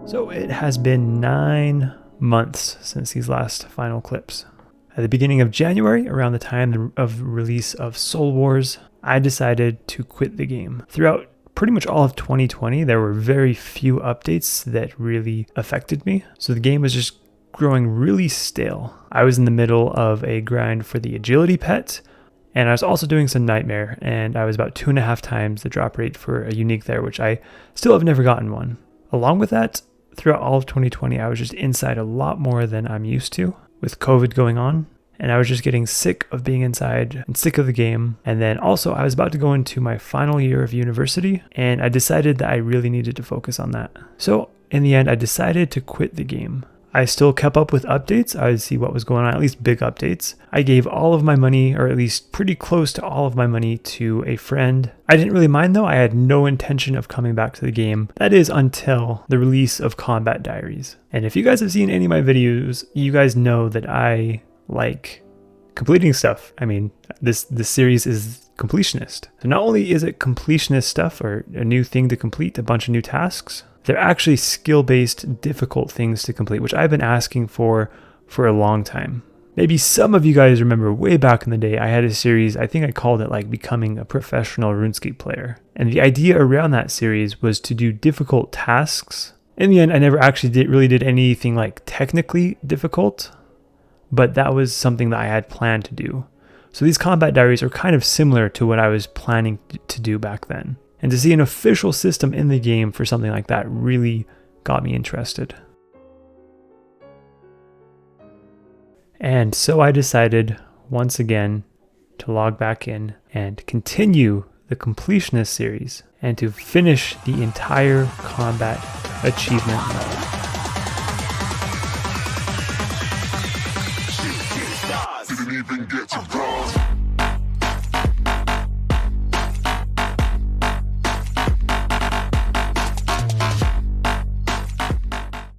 So it has been 9 months since these last final clips. At the beginning of January, around the time of release of Soul Wars, I decided to quit the game. Throughout pretty much all of 2020, there were very few updates that really affected me. So the game was just growing really stale. I was in the middle of a grind for the agility pet, and I was also doing some nightmare, and I was about 2.5 times the drop rate for a unique there, which I still have never gotten one. Along with that, throughout all of 2020, I was just inside a lot more than I'm used to with COVID going on. And I was just getting sick of being inside and sick of the game. And then also I was about to go into my final year of university, and I decided that I really needed to focus on that. So in the end, I decided to quit the game. I still kept up with updates. I would see what was going on, at least big updates. I gave all of my money, or at least pretty close to all of my money, to a friend. I didn't really mind though. I had no intention of coming back to the game. That is until the release of Combat Diaries. And if you guys have seen any of my videos, you guys know that I like completing stuff. I mean, this series is Completionist. So not only is it Completionist stuff, or a new thing to complete, a bunch of new tasks, they're actually skill-based, difficult things to complete, which I've been asking for a long time. Maybe some of you guys remember way back in the day, I had a series, I think I called it like Becoming a Professional RuneScape Player. And the idea around that series was to do difficult tasks. In the end, I never actually really did anything like technically difficult, but that was something that I had planned to do. So these Combat Diaries are kind of similar to what I was planning to do back then. And to see an official system in the game for something like that really got me interested. And so I decided once again to log back in and continue the Completionist series and to finish the entire combat achievement mode. Even get to bronze.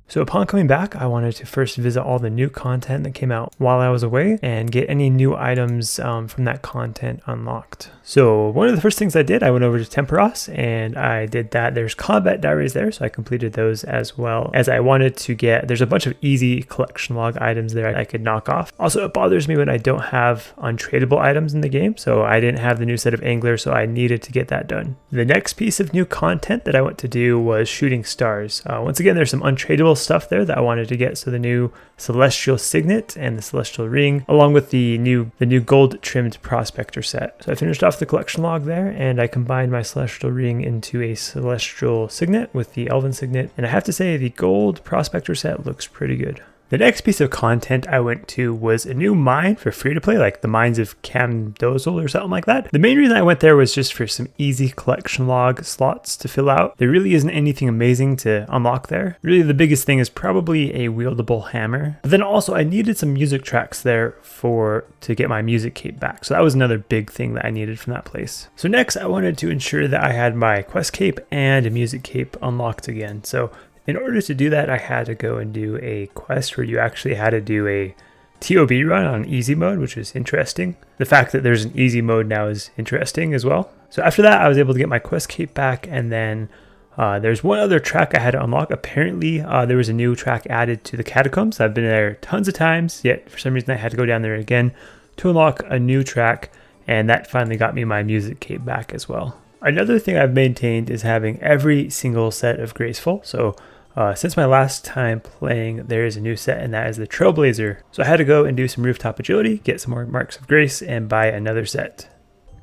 So upon coming back, I wanted to first visit all the new content that came out while I was away and get any new items from that content unlocked. So one of the first things I did, I went over to Temperos and I did that. There's Combat Diaries there, so I completed those, as well as I wanted to get, there's a bunch of easy collection log items there I could knock off. Also, it bothers me when I don't have untradeable items in the game, so I didn't have the new set of Angler, so I needed to get that done. The next piece of new content that I went to do was shooting stars. Once again, there's some untradeable stuff there that I wanted to get, so the new Celestial Signet and the Celestial Ring, along with the new gold trimmed prospector set. So I finished off the collection log there, and I combined my Celestial Ring into a Celestial Signet with the Elven Signet, and I have to say the gold prospector set looks pretty good. The next piece of content I went to was a new mine for free-to-play, like the Mines of Camdozel or something like that. The main reason I went there was just for some easy collection log slots to fill out. There really isn't anything amazing to unlock there. Really, the biggest thing is probably a wieldable hammer. But then also, I needed some music tracks there to get my music cape back. So that was another big thing that I needed from that place. So next, I wanted to ensure that I had my quest cape and a music cape unlocked again. So in order to do that, I had to go and do a quest where you actually had to do a TOB run on easy mode, which is interesting. The fact that there's an easy mode now is interesting as well. So after that, I was able to get my quest cape back, and then there's one other track I had to unlock. Apparently, there was a new track added to the catacombs. I've been there tons of times, yet for some reason I had to go down there again to unlock a new track, and that finally got me my music cape back as well. Another thing I've maintained is having every single set of Graceful. So since my last time playing, there is a new set, and that is the Trailblazer. So I had to go and do some rooftop agility, get some more Marks of Grace, and buy another set.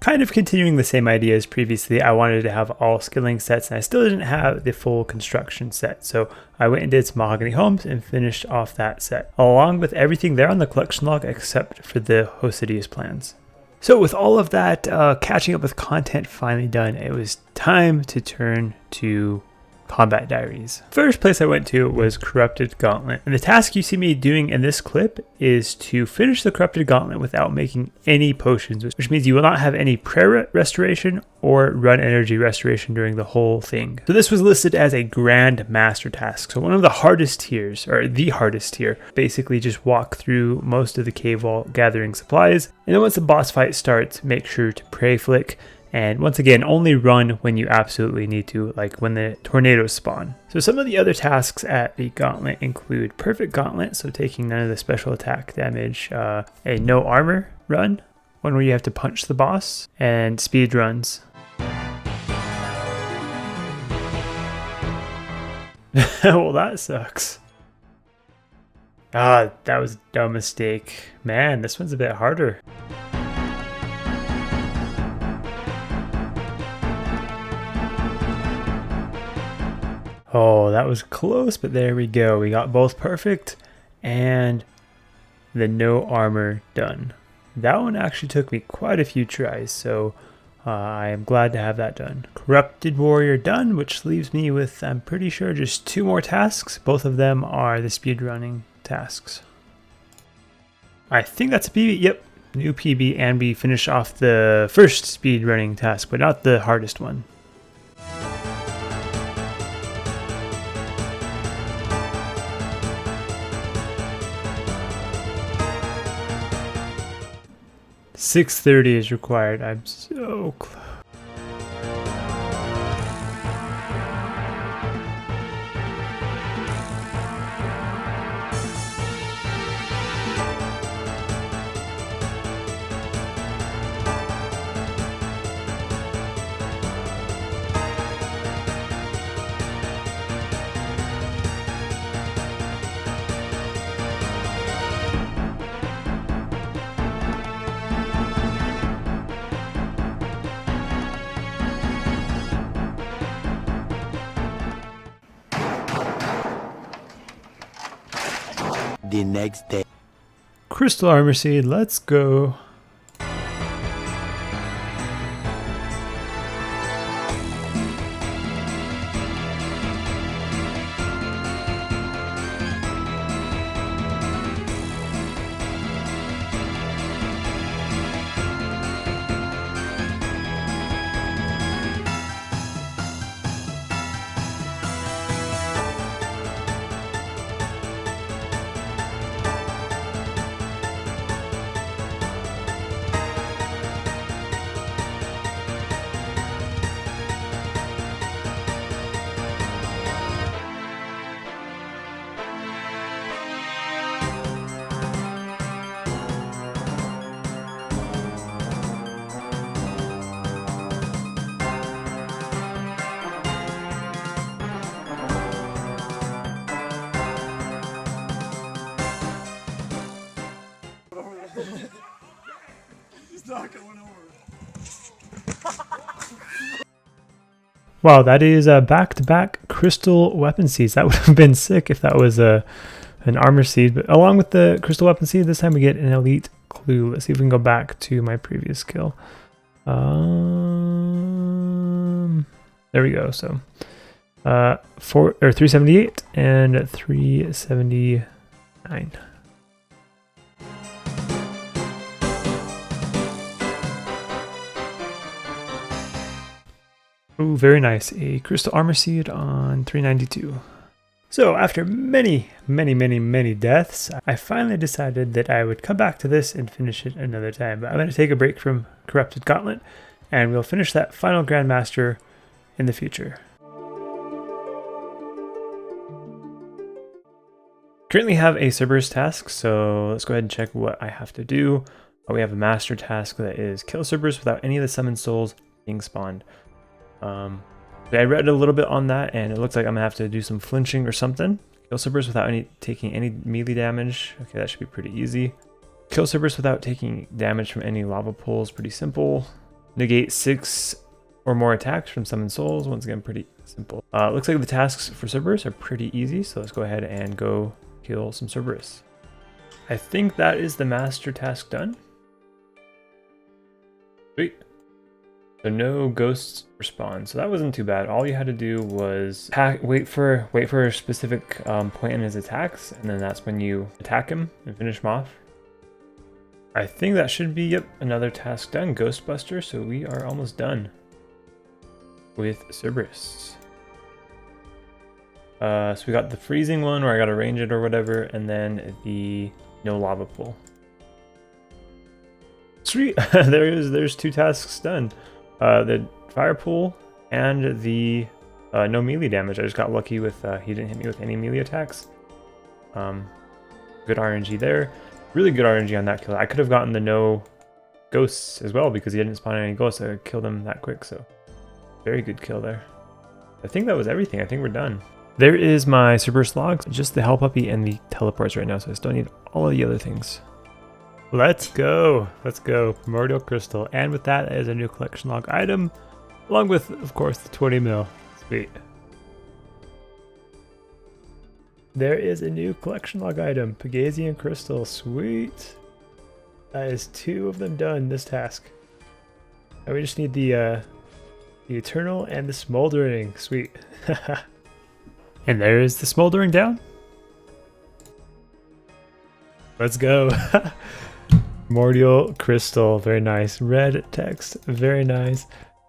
Kind of continuing the same idea as previously, I wanted to have all skilling sets, and I still didn't have the full construction set. So I went and did some Mahogany Homes and finished off that set, along with everything there on the collection log except for the Hosidius plans. So with all of that catching up with content finally done, it was time to turn to Combat Diaries. First place I went to was Corrupted Gauntlet, and the task you see me doing in this clip is to finish the Corrupted Gauntlet without making any potions, which means you will not have any prayer restoration or run energy restoration during the whole thing. So this was listed as a Grand Master task, so one of the hardest tiers, or the hardest tier. Basically just walk through most of the cave wall gathering supplies, and then once the boss fight starts, make sure to pray flick And once again, only run when you absolutely need to, like when the tornadoes spawn. So some of the other tasks at the gauntlet include perfect gauntlet, so taking none of the special attack damage, a no armor run, one where you have to punch the boss, and speed runs. Well, that sucks. Ah, that was a dumb mistake. Man, this one's a bit harder. Oh, that was close, but there we go. We got both perfect and the no armor done. That one actually took me quite a few tries, so I am glad to have that done. Corrupted Warrior done, which leaves me with, I'm pretty sure, just 2 more tasks. Both of them are the speedrunning tasks. I think that's a PB. Yep, new PB, and we finish off the first speedrunning task, but not the hardest one. .630 is required. I'm so close. The next day. Crystal Armor Seed, let's go. Wow, that is back-to-back crystal weapon seeds. That would have been sick if that was an armor seed. But along with the crystal weapon seed, this time we get an elite clue. Let's see if we can go back to my previous skill. There we go. So 378 and 379. Ooh, very nice. A crystal armor seed on 392. So after many deaths, I finally decided that I would come back to this and finish it another time. But I'm going to take a break from Corrupted Gauntlet, and we'll finish that final Grandmaster in the future. Currently have a Cerberus task, so let's go ahead and check what I have to do. We have a master task that is kill Cerberus without any of the summoned souls being spawned. I read a little bit on that, and it looks like I'm gonna have to do some flinching or something. Kill Cerberus without taking any melee damage. Okay, that should be pretty easy. Kill Cerberus without taking damage from any lava pools. Pretty simple. Negate 6 or more attacks from summoned souls. Once again, pretty simple. Looks like the tasks for Cerberus are pretty easy, so let's go ahead and go kill some Cerberus. I think that is the master task done. Sweet. So no ghosts respawn, so that wasn't too bad. All you had to do was wait for a specific point in his attacks, and then that's when you attack him and finish him off. I think that should be, yep, another task done. Ghostbuster, so we are almost done with Cerberus. So we got the freezing one where I gotta range it or whatever, and then the no lava pool. Sweet, there's 2 tasks done. The fire pool and the no melee damage. I just got lucky with he didn't hit me with any melee attacks. Good RNG there. Really good RNG on that kill. I could have gotten the no ghosts as well because he didn't spawn any ghosts. I killed him that quick, so very good kill there. I think that was everything. I think we're done. There is my Cerberus logs, just the hell puppy and the teleports right now, so I still need all of the other things. Let's go. Let's go. Primordial Crystal. And with that is a new collection log item, along with, of course, the 20 mil. Sweet. There is a new collection log item, Pegasian Crystal. Sweet. That is 2 of them done, this task. And we just need the Eternal and the Smoldering. Sweet. And there is the Smoldering down. Let's go. Primordial Crystal. Very nice. Red text. Very nice.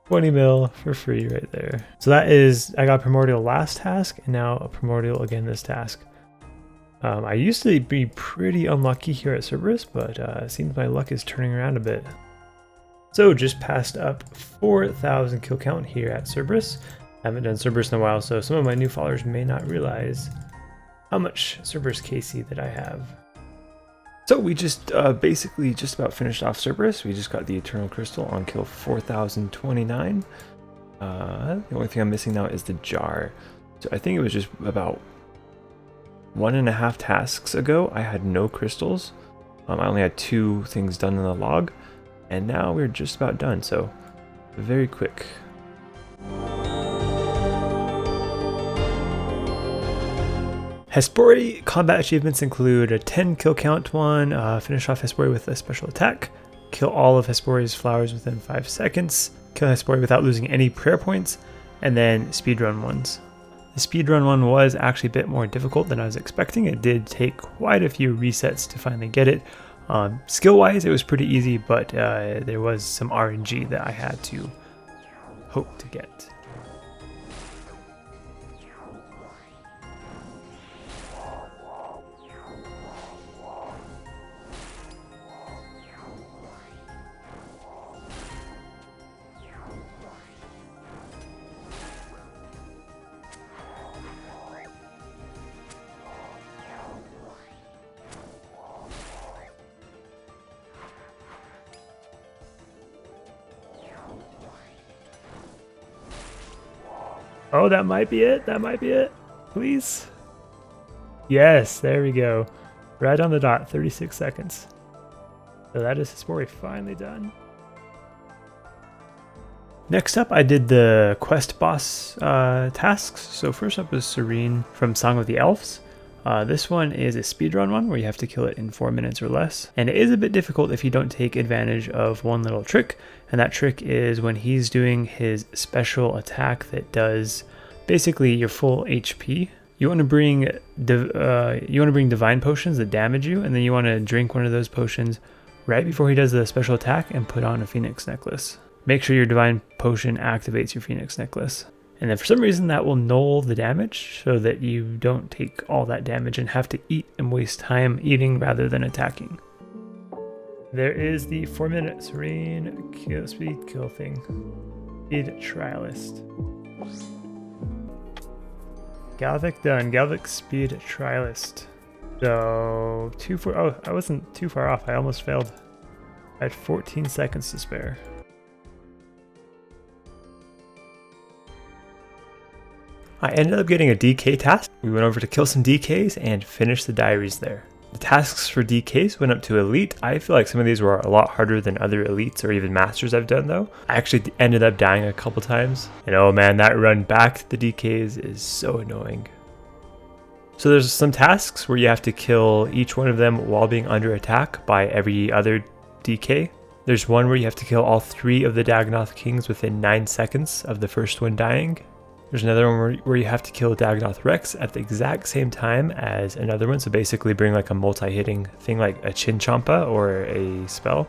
20 mil for free right there. So that is, I got Primordial last task and now a Primordial again this task. I used to be pretty unlucky here at Cerberus, but it seems my luck is turning around a bit. So just passed up 4,000 kill count here at Cerberus. I haven't done Cerberus in a while, so some of my new followers may not realize how much Cerberus KC that I have. So we just basically just about finished off Cerberus. We just got the Eternal Crystal on kill 4029. The only thing I'm missing now is the jar. So I think it was just about 1.5 tasks ago I had no crystals. I only had 2 things done in the log, and now we're just about done, so very quick. Hispori combat achievements include a 10 kill count one, finish off Hispori with a special attack, kill all of Hispori's flowers within 5 seconds, kill Hispori without losing any prayer points, and then speedrun ones. The speedrun one was actually a bit more difficult than I was expecting. It did take quite a few resets to finally get it. Skill-wise, it was pretty easy, but there was some RNG that I had to hope to get. Oh, that might be it. That might be it. Please. Yes, there we go. Right on the dot, 36 seconds. So that is Hispori finally done. Next up, I did the quest boss tasks. So first up was Serene from Song of the Elves. This one is a speedrun one where you have to kill it in 4 minutes or less. And it is a bit difficult if you don't take advantage of one little trick. And that trick is when he's doing his special attack that does basically your full HP. You want to bring divine potions that damage you, and then you want to drink one of those potions right before he does the special attack and put on a Phoenix necklace. Make sure your divine potion activates your Phoenix necklace. And then for some reason that will null the damage so that you don't take all that damage and have to eat and waste time eating rather than attacking. There is the 4-minute Serene speed kill thing. Speed Trialist. Galvic done. Galvic Speed Trialist. So, oh, I wasn't too far off. I almost failed. I had 14 seconds to spare. I ended up getting a DK task. We went over to kill some DKs and finish the diaries there. The tasks for DKs went up to Elite. I feel like some of these were a lot harder than other Elites or even Masters I've done though. I actually ended up dying a couple times. And oh man, that run back to the DKs is so annoying. So there's some tasks where you have to kill each one of them while being under attack by every other DK. There's one where you have to kill all 3 of the Dagonoth Kings within 9 seconds of the first one dying. There's another one where you have to kill Dagonoth Rex at the exact same time as another one. So basically bring like a multi-hitting thing like a Chinchompa or a spell.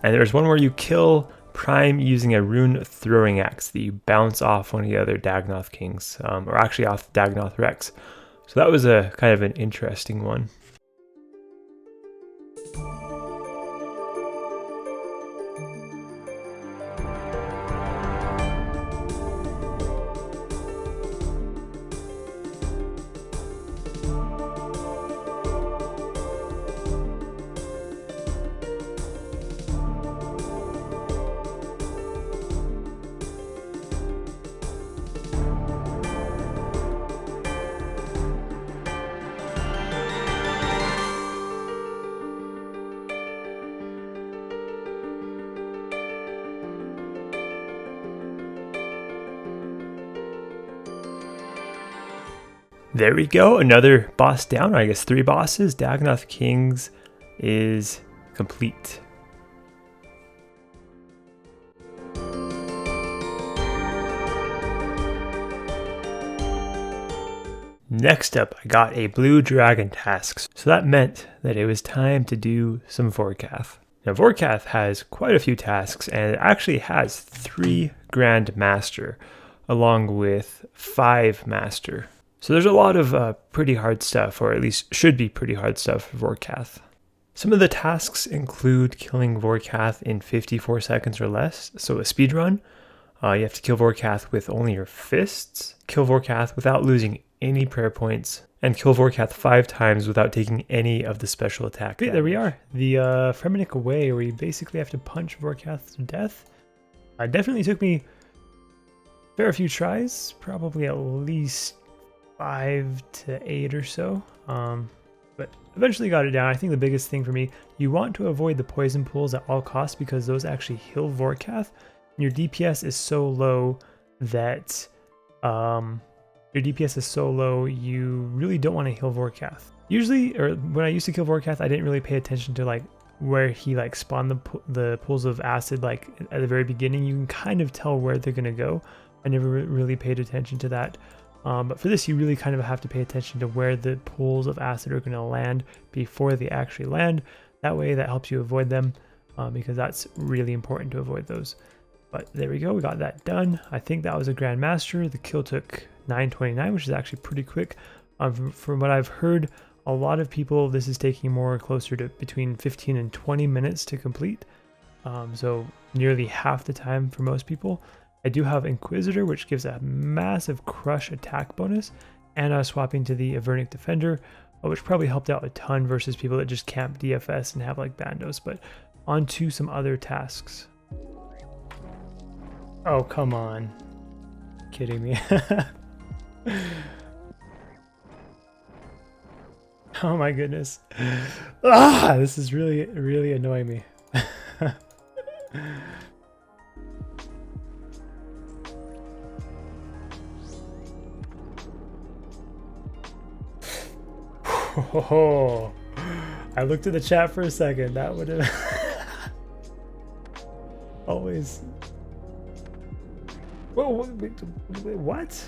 And there's one where you kill Prime using a rune throwing axe that you bounce off one of the other Dagonoth Kings, or actually off Dagonoth Rex. So that was a kind of an interesting one. There we go, another boss down, or I guess 3 bosses. Dagonoth Kings is complete. Next up, I got a blue dragon task, so that meant that it was time to do some Vorkath. Now Vorkath has quite a few tasks, and it actually has 3 Grand Master, along with 5 Master. So there's a lot of pretty hard stuff, or at least should be pretty hard stuff for Vorkath. Some of the tasks include killing Vorkath in 54 seconds or less, so a speedrun. You have to kill Vorkath with only your fists, kill Vorkath without losing any prayer points, and kill Vorkath 5 times without taking any of the special attack. Okay, there we are. The Fremennik way, where you basically have to punch Vorkath to death. It definitely took me a fair few tries, probably at least 5 to 8 or so, but eventually got it down. I think the biggest thing for me, you want to avoid the poison pools at all costs because those actually heal Vorkath. Your DPS is so low that you really don't want to heal Vorkath. Usually, or when I used to kill Vorkath, I didn't really pay attention to like where he like spawned the pools of acid like at the very beginning. You can kind of tell where they're gonna go. I never really paid attention to that. But for this, you really kind of have to pay attention to where the pools of acid are going to land before they actually land. That way, that helps you avoid them because that's really important to avoid those. But there we go, we got that done. I think that was a Grand Master. The kill took 9:29, which is actually pretty quick. From what I've heard, a lot of people, this is taking more closer to between 15 and 20 minutes to complete. So nearly half the time for most people. I do have Inquisitor, which gives a massive crush attack bonus, and I was swapping to the Avernic Defender, which probably helped out a ton versus people that just camp DFS and have like bandos. But on to some other tasks. Oh, come on. Kidding me. Oh my goodness. This is really, really annoying me. Oh, I looked at the chat for a second. That would have always. Whoa, wait, what?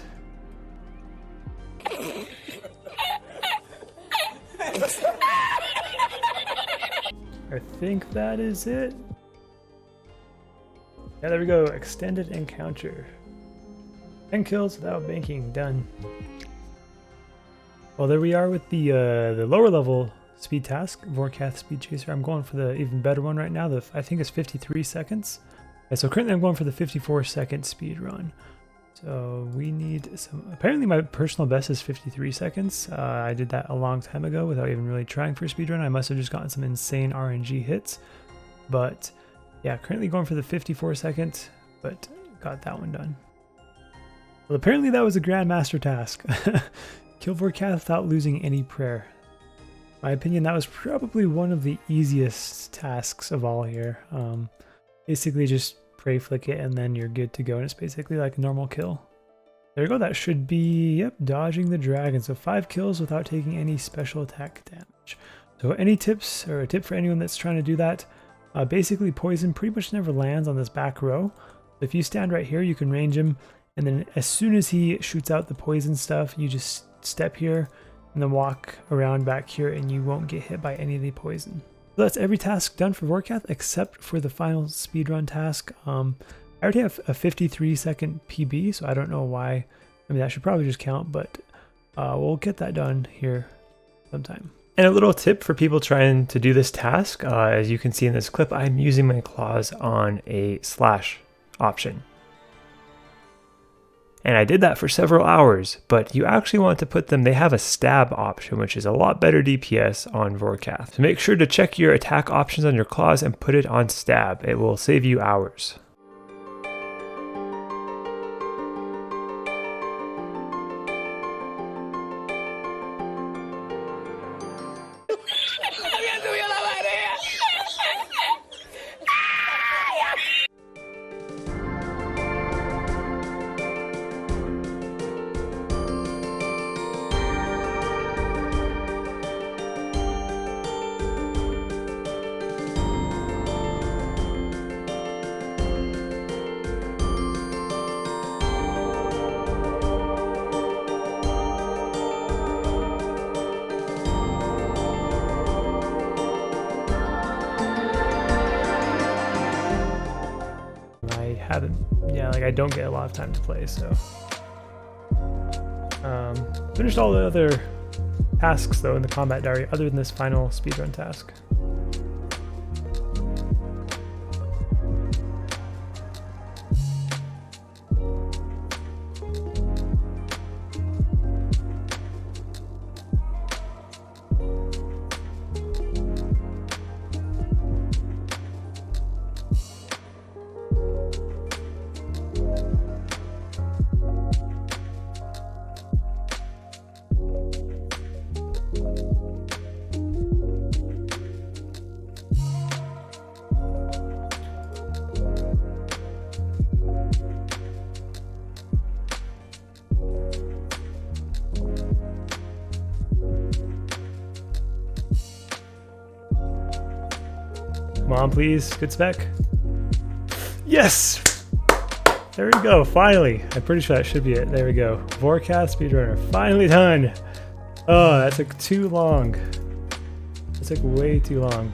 I think that is it. Yeah, there we go. Extended encounter. 10 kills without banking. Done. Well, there we are with the lower level speed task, Vorkath Speed Chaser. I'm going for the even better one right now. I think it's 53 seconds. And so currently I'm going for the 54-second speed run. So we need some. Apparently my personal best is 53 seconds. I did that a long time ago without even really trying for a speed run. I must have just gotten some insane RNG hits. But yeah, currently going for the 54-second, but got that one done. Well, apparently that was a Grandmaster task. Kill Vorkath without losing any prayer. In my opinion, that was probably one of the easiest tasks of all here. Basically just pray flick it and then you're good to go, and it's basically like a normal kill. There you go, that should be, yep, dodging the dragon. So 5 kills without taking any special attack damage. So any tips, or a tip for anyone that's trying to do that, basically poison pretty much never lands on this back row. If you stand right here, you can range him, and then as soon as he shoots out the poison stuff, you just step here and then walk around back here and you won't get hit by any of the poison. So that's every task done for Vorkath except for the final speedrun task. I already have a 53-second PB, so I don't know why. I mean, that should probably just count, but we'll get that done here sometime. And a little tip for people trying to do this task, as you can see in this clip, I'm using my claws on a slash option. And I did that for several hours, but you actually want to put them, they have a stab option, which is a lot better DPS on Vorkath. So make sure to check your attack options on your claws and put it on stab. It will save you hours. I don't get a lot of time to play, so. Finished all the other tasks though in the combat diary other than this final speedrun task. Come on, please. Good spec. Yes! There we go. Finally. I'm pretty sure that should be it. There we go. Vorkath speedrunner. Finally done. Oh, that took too long. That took way too long.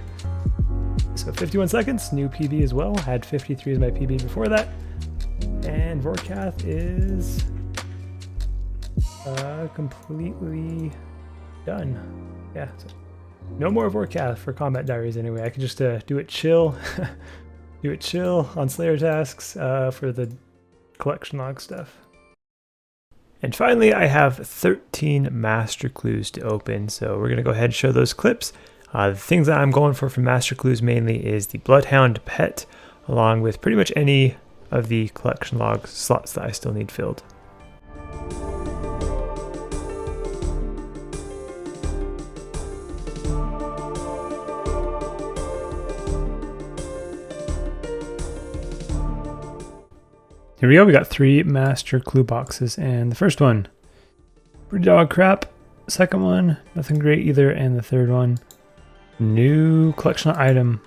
So 51 seconds. New PB as well. Had 53 as my PB before that. And Vorkath is completely done. Yeah. So no more Vorkath for combat diaries anyway. I can just do it chill. Do it chill on Slayer tasks for the collection log stuff. And finally, I have 13 master clues to open. So we're going to go ahead and show those clips. The things that I'm going for master clues mainly is the Bloodhound pet, along with pretty much any of the collection log slots that I still need filled. Here we go, we got 3 master clue boxes, and the first one, pretty dog crap. Second one, nothing great either, and the third one, new collection item.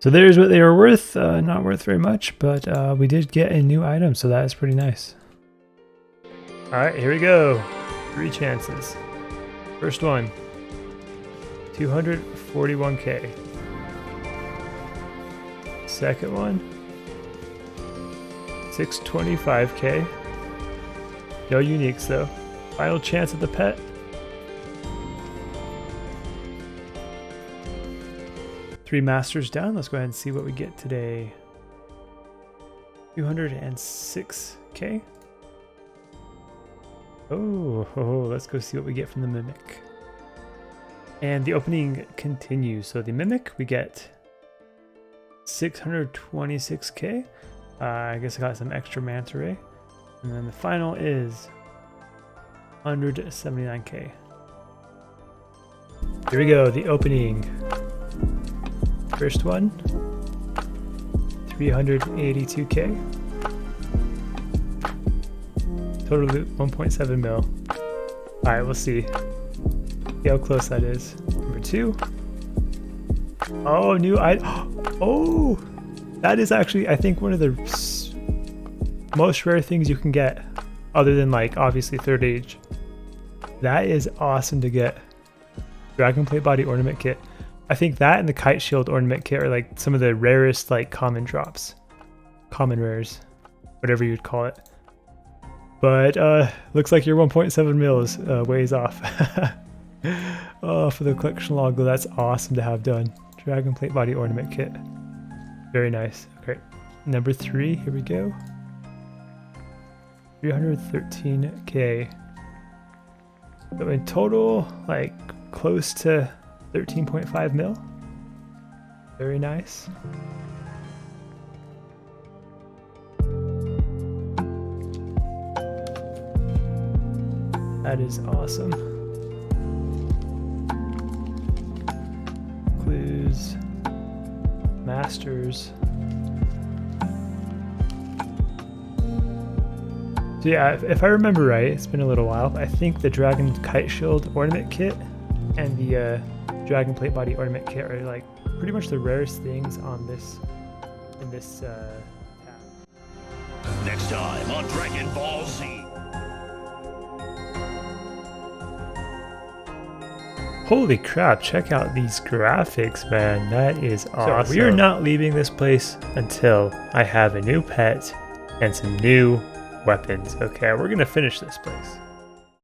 So there's what they were worth, not worth very much, but we did get a new item, so that is pretty nice. Alright, here we go, 3 chances. First one, 241k. Second one, 625k. No uniques though. Final chance at the pet. Three masters down. Let's go ahead and see what we get today. 206k. Oh, let's go see what we get from the Mimic. And the opening continues. So the Mimic, we get 626k. I guess I got some extra manta ray. And then the final is 179k. Here we go, the opening. First one, 382k. Total loot, 1.7 mil. Alright, we'll see how close that is. Number 2. Oh, new item. Oh! That is actually, I think, one of the most rare things you can get, other than, like, obviously Third Age. That is awesome to get. Dragon Plate Body Ornament Kit. I think that and the Kite Shield Ornament Kit are, like, some of the rarest, like, common drops. Common rares. Whatever you'd call it. But, looks like your 1.7 mil is ways off. Oh, for the collection log, though, that's awesome to have done. Dragon Plate Body Ornament Kit. Very nice. Okay, number 3, here we go. 313k. So in total, like close to 13.5 mil. Very nice. That is awesome. Clues. Masters. So yeah, if I remember right, it's been a little while, but I think the Dragon Kite Shield Ornament Kit and the Dragon Plate Body Ornament Kit are like pretty much the rarest things on this in this tab. Next time on Dragon Ball Z. Holy crap, check out these graphics, man. That is awesome. So we are not leaving this place until I have a new pet and some new weapons. Okay, we're gonna finish this place.